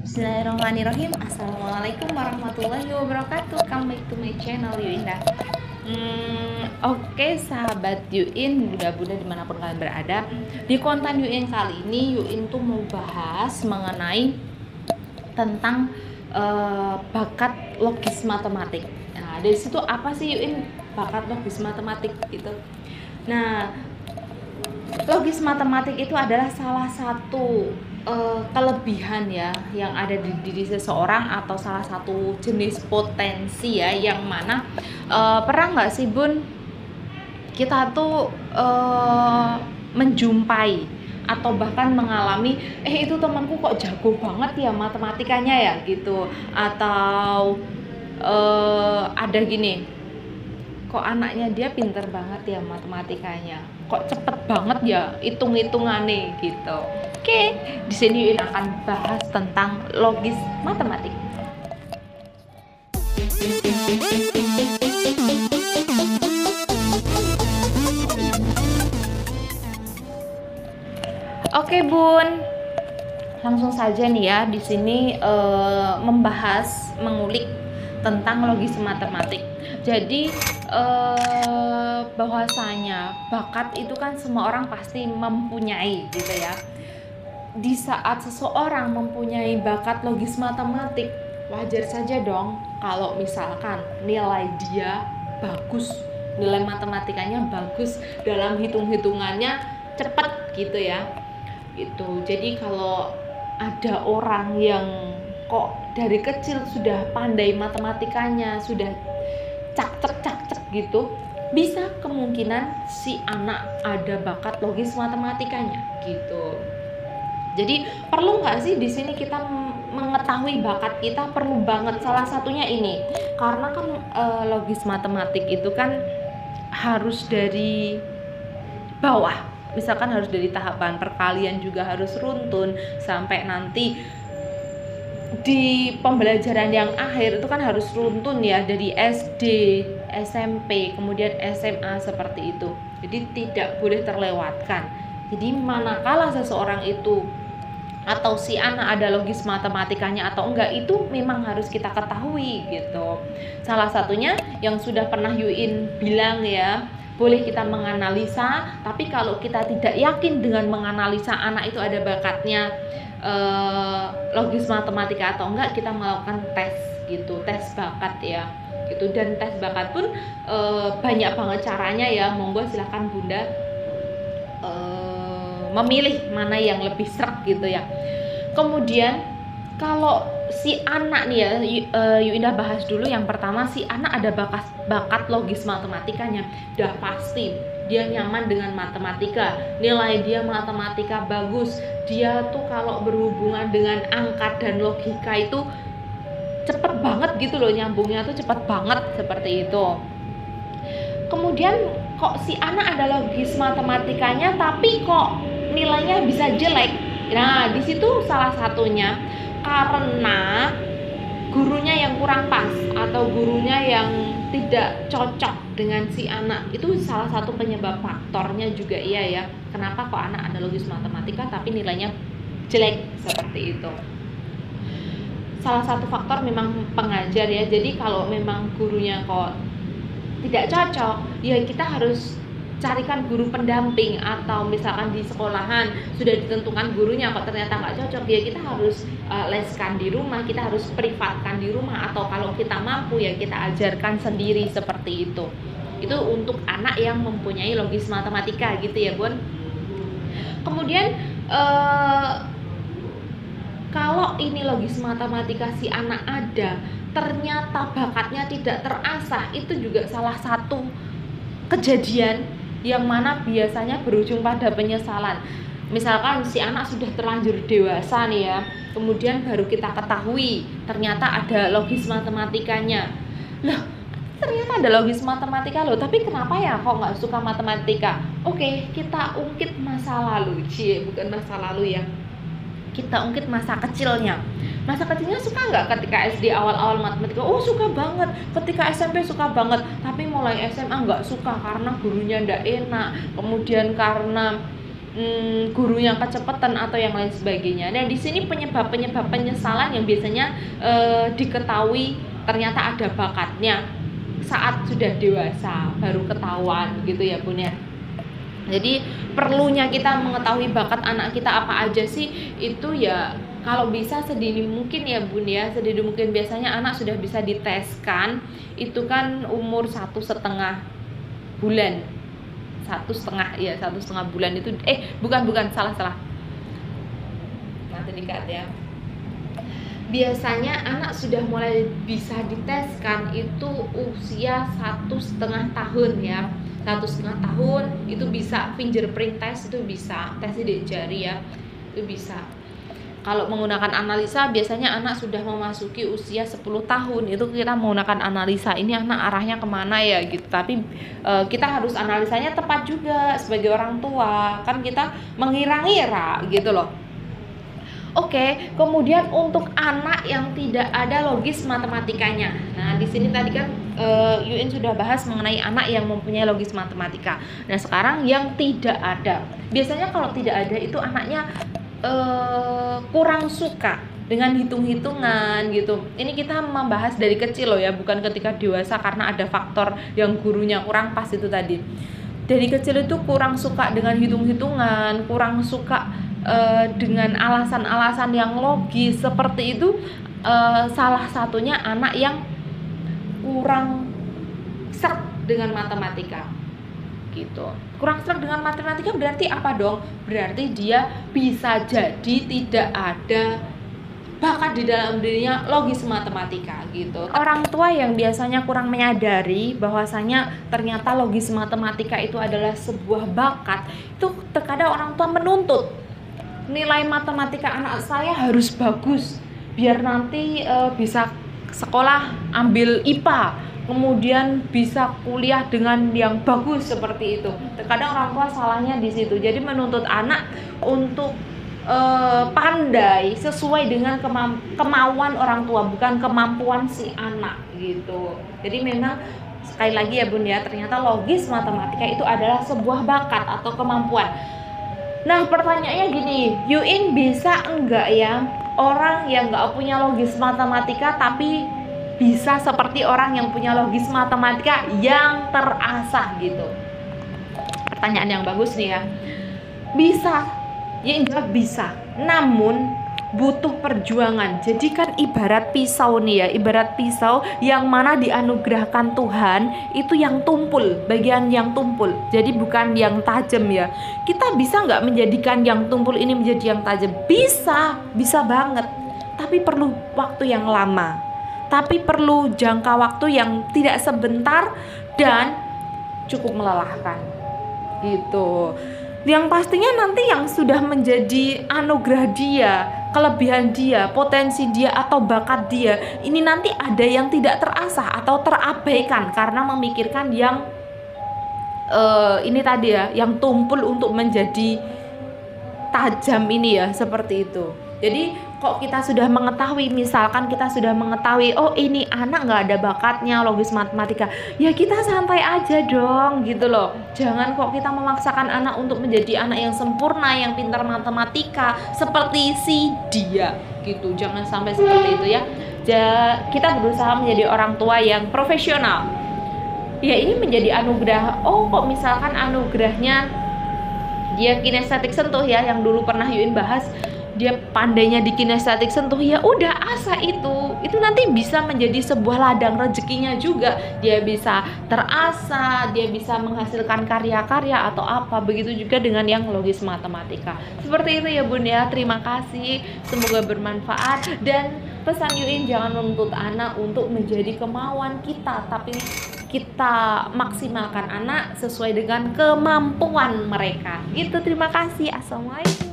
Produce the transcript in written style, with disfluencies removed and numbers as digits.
Bismillahirrahmanirrahim. Assalamualaikum warahmatullahi wabarakatuh. Come back to my channel Yuinda. Oke, sahabat Yuin, bunda-bunda dimanapun kalian berada. Di konten Yuin kali ini, Yuin tuh mau bahas mengenai tentang bakat logis matematik. Nah, dari situ apa sih Yuin bakat logis matematik gitu? Nah, logis matematik itu adalah salah satu kelebihan ya yang ada di diri seseorang, atau salah satu jenis potensi ya, yang mana pernah nggak sih Bun, kita tuh menjumpai atau bahkan mengalami itu temanku kok jago banget ya matematikanya ya gitu, atau ada gini, kok anaknya dia pinter banget ya matematikanya, kok cepet banget ya hitung-hitungannya gitu. Oke, di sini Yuyun akan bahas tentang logis matematik. Oke Bun, langsung saja nih ya di sini mengulik tentang logis matematik. Jadi bahwasanya bakat itu kan semua orang pasti mempunyai gitu ya. Di saat seseorang mempunyai bakat logis matematik, wajar saja dong kalau misalkan nilai dia bagus, nilai matematikanya bagus, dalam hitung-hitungannya cepat gitu ya. Itu jadi kalau ada orang yang kok dari kecil sudah pandai matematikanya, sudah cak-cek gitu, bisa kemungkinan si anak ada bakat logis matematikanya gitu. Jadi perlu nggak sih di sini kita mengetahui bakat kita? Perlu banget. Salah satunya ini, karena kan logis matematik itu kan harus dari bawah. Misalkan harus dari tahapan perkalian juga harus runtun, sampai nanti di pembelajaran yang akhir itu kan harus runtun ya, dari SD, SMP, kemudian SMA seperti itu. Jadi tidak boleh terlewatkan. Jadi manakala seseorang itu atau si anak ada logis matematikanya atau enggak, itu memang harus kita ketahui gitu. Salah satunya yang sudah pernah Yuin bilang ya, boleh kita menganalisa, tapi kalau kita tidak yakin dengan menganalisa anak itu ada bakatnya logis matematika atau enggak, kita melakukan tes gitu, tes bakat ya gitu. Dan tes bakat pun banyak banget caranya ya, monggo silahkan bunda memilih mana yang lebih sreg gitu ya. Kemudian kalau si anak nih ya, Yuindah bahas dulu yang pertama, si anak ada bakat logis matematikanya, udah pasti dia nyaman dengan matematika, nilai dia matematika bagus, dia tuh kalau berhubungan dengan angka dan logika itu cepet banget gitu loh, nyambungnya tuh cepet banget seperti itu. Kemudian kok si anak ada logis matematikanya tapi kok nilainya bisa jelek. Nah, di situ salah satunya karena gurunya yang kurang pas atau gurunya yang tidak cocok dengan si anak. Itu salah satu penyebab faktornya juga iya ya. Kenapa kok anak ada logis matematika tapi nilainya jelek seperti itu. Salah satu faktor memang pengajar ya. Jadi kalau memang gurunya kok tidak cocok, ya kita harus carikan guru pendamping, atau misalkan di sekolahan sudah ditentukan gurunya kok ternyata nggak cocok, ya kita harus leskan di rumah, kita harus privatkan di rumah, atau kalau kita mampu ya kita ajarkan sendiri seperti itu. Itu untuk anak yang mempunyai logis matematika gitu ya Bun. Kemudian kalau ini logis matematika si anak ada, ternyata bakatnya tidak terasah, itu juga salah satu kejadian yang mana biasanya berujung pada penyesalan. Misalkan si anak sudah terlanjur dewasa nih ya, kemudian baru kita ketahui ternyata ada logis matematikanya. Loh, ternyata ada logis matematika loh, tapi kenapa ya kok nggak suka matematika? Oke, kita ungkit masa lalu, bukan masa lalu ya, kita ungkit masa kecilnya. Masa kecilnya suka nggak ketika SD awal-awal matematika? Oh suka banget. Ketika SMP suka banget. Tapi mulai SMA nggak suka karena gurunya nggak enak. Kemudian karena gurunya kecepatan atau yang lain sebagainya. Dan di sini penyebab penyesalan yang biasanya diketahui ternyata ada bakatnya saat sudah dewasa baru ketahuan gitu ya Bun ya. Jadi perlunya kita mengetahui bakat anak kita apa aja sih, itu ya kalau bisa sedini mungkin ya Bun ya, sedini mungkin. Biasanya anak sudah bisa diteskan itu kan umur 1,5 bulan, 1,5 bulan itu bukan salah nanti dikat ya. Biasanya anak sudah mulai bisa diteskan itu usia 1,5 tahun ya. 1,5 tahun itu bisa fingerprint test, itu bisa tes sidik jari ya, itu bisa. Kalau menggunakan analisa biasanya anak sudah memasuki usia 10 tahun itu kita menggunakan analisa, ini anak arahnya kemana ya gitu. Tapi kita harus analisanya tepat juga sebagai orang tua, kan kita mengira-ngira gitu loh. Oke, kemudian untuk anak yang tidak ada logis matematikanya. Nah, di sini tadi kan Yuin sudah bahas mengenai anak yang mempunyai logis matematika. Nah, sekarang yang tidak ada. Biasanya kalau tidak ada itu anaknya kurang suka dengan hitung-hitungan gitu. Ini kita membahas dari kecil loh ya, bukan ketika dewasa karena ada faktor yang gurunya kurang pas itu tadi. Dari kecil itu kurang suka dengan hitung-hitungan, kurang suka dengan alasan-alasan yang logis seperti itu. Salah satunya anak yang kurang sreg dengan matematika gitu. Kurang sreg dengan matematika berarti apa dong? Berarti dia bisa jadi tidak ada bakat di dalam dirinya logis matematika gitu. Orang tua yang biasanya kurang menyadari bahwasanya ternyata logis matematika itu adalah sebuah bakat, itu terkadang orang tua menuntut nilai matematika anak saya harus bagus biar nanti bisa sekolah ambil IPA, kemudian bisa kuliah dengan yang bagus seperti itu. Terkadang orang tua salahnya di situ. Jadi menuntut anak untuk pandai sesuai dengan kemauan orang tua, bukan kemampuan si anak gitu. Jadi memang sekali lagi ya Bun ya, ternyata logis matematika itu adalah sebuah bakat atau kemampuan. Nah, pertanyaannya gini, Yuin bisa enggak ya orang yang enggak punya logis matematika tapi bisa seperti orang yang punya logis matematika yang terasah gitu? Pertanyaan yang bagus nih ya. Bisa, Yuin jawab bisa, namun butuh perjuangan. Jadi kan ibarat pisau nih ya, ibarat pisau yang mana dianugerahkan Tuhan itu yang tumpul, bagian yang tumpul. Jadi bukan yang tajam ya. Kita bisa nggak menjadikan yang tumpul ini menjadi yang tajam? Bisa banget. Tapi perlu waktu yang lama. Tapi perlu jangka waktu yang tidak sebentar dan cukup melelahkan. Gitu. Yang pastinya nanti yang sudah menjadi anugerah dia, kelebihan dia, potensi dia atau bakat dia, ini nanti ada yang tidak terasah atau terabaikan karena memikirkan yang ini tadi ya, yang tumpul untuk menjadi tajam ini ya, seperti itu. Jadi kok kita sudah mengetahui, misalkan kita sudah mengetahui, oh ini anak nggak ada bakatnya logis matematika, ya kita santai aja dong gitu loh. Jangan kok kita memaksakan anak untuk menjadi anak yang sempurna, yang pintar matematika seperti si dia gitu. Jangan sampai seperti itu ya. Kita berusaha menjadi orang tua yang profesional. Ya ini menjadi anugerah. Oh kok misalkan anugerahnya dia kinestetik sentuh ya, yang dulu pernah Yuin bahas, dia pandainya di kinestetik sentuh, ya udah asah itu nanti bisa menjadi sebuah ladang rezekinya juga. Dia bisa terasa, dia bisa menghasilkan karya-karya atau apa. Begitu juga dengan yang logis matematika. Seperti itu ya Bun ya. Terima kasih, semoga bermanfaat. Dan pesan Yuin, jangan menuntut anak untuk menjadi kemauan kita, tapi kita maksimalkan anak sesuai dengan kemampuan mereka. Gitu, terima kasih. Assalamualaikum.